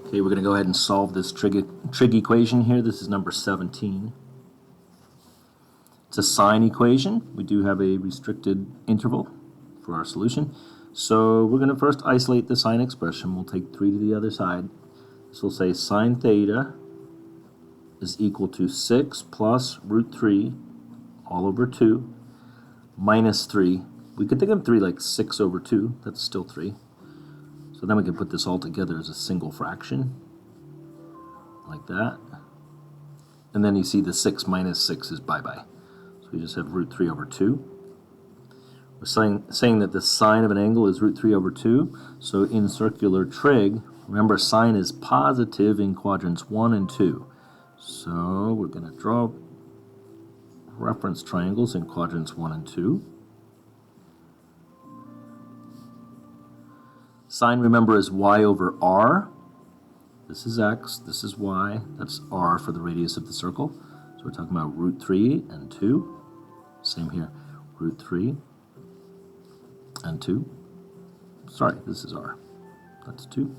Okay, we're going to go ahead and solve this trig equation here. This is number 17. It's a sine equation. We do have a restricted interval for our solution. So we're going to first isolate the sine expression. We'll take 3 to the other side. This will say sine theta is equal to 6 plus root 3 all over 2 minus 3. We could think of 3 like 6 over 2. That's still 3. So then we can put this all together as a single fraction, like that. And then you see the 6 minus 6 is bye-bye. So we just have root 3 over 2. We're saying that the sine of an angle is root 3 over 2. So in circular trig, remember sine is positive in quadrants 1 and 2. So we're going to draw reference triangles in quadrants 1 and 2. Sine, remember, is y over r. This is x, this is y. That's r for the radius of the circle. So we're talking about root 3 and 2. Same here, root 3 and 2. Sorry, this is r. That's 2.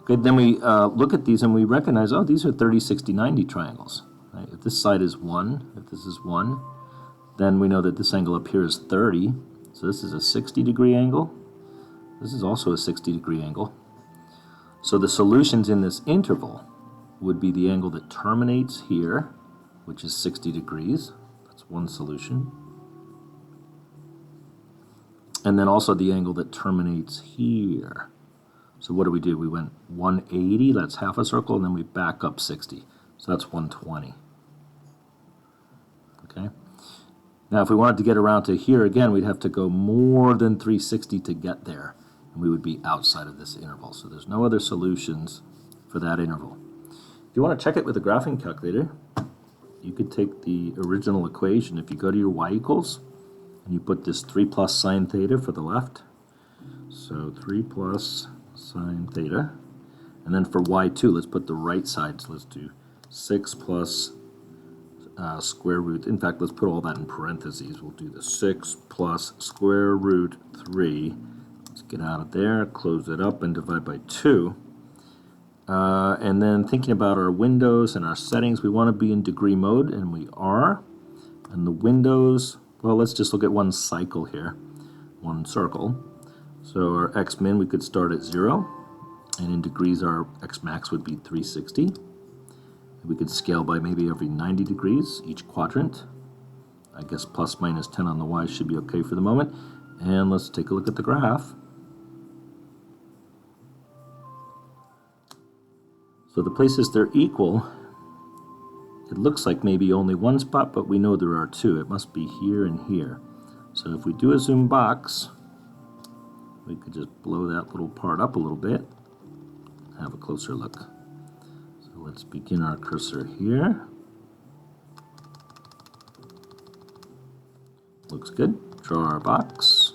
Okay, then we look at these and we recognize, oh, these are 30, 60, 90 triangles. Right? If this side is 1, if this is 1, then we know that this angle up here is 30. So this is a 60-degree angle. This is also a 60-degree angle. So the solutions in this interval would be the angle that terminates here, which is 60 degrees. That's one solution. And then also the angle that terminates here. So what do? We went 180, that's half a circle, and then we back up 60. So that's 120. Okay? Now if we wanted to get around to here again, we'd have to go more than 360 to get there. And we would be outside of this interval. So there's no other solutions for that interval. If you want to check it with a graphing calculator, you could take the original equation. If you go to your y equals, and you put this 3 plus sine theta for the left. So 3 plus sine theta. And then for y2, let's put the right side. So let's do 6 plus square root. In fact, let's put all that in parentheses. We'll do the 6 plus square root 3. Let's get out of there, close it up, and divide by 2. And then thinking about our windows and our settings, we want to be in degree mode, and we are. And the windows, well, let's just look at one cycle here, one circle. So our x min, we could start at 0, and in degrees our x max would be 360. We could scale by maybe every 90 degrees each quadrant. I guess plus minus 10 on the y should be okay for the moment. And let's take a look at the graph. So the places they're equal, it looks like maybe only one spot, but we know there are 2. It must be here and here. So if we do a zoom box, we could just blow that little part up a little bit, have a closer look. So let's begin our cursor here. Looks good. Draw our box.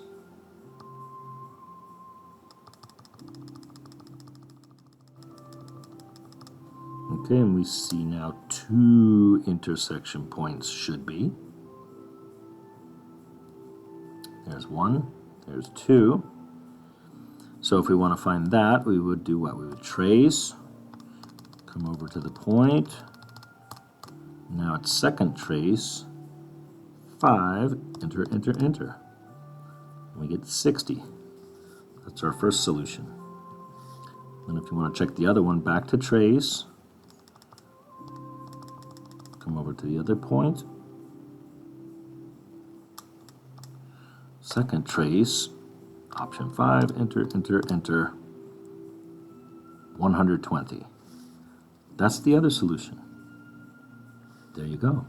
Okay, and we see now 2 intersection points should be. There's 1, there's 2. So if we want to find that, we would do what? We would trace, come over to the point. Now it's second trace, 5, enter, enter, enter. And we get 60. That's our first solution. Then if you want to check the other one, back to trace. Come over to the other point. Second trace, option 5, enter, enter, enter, 120. That's the other solution. There you go.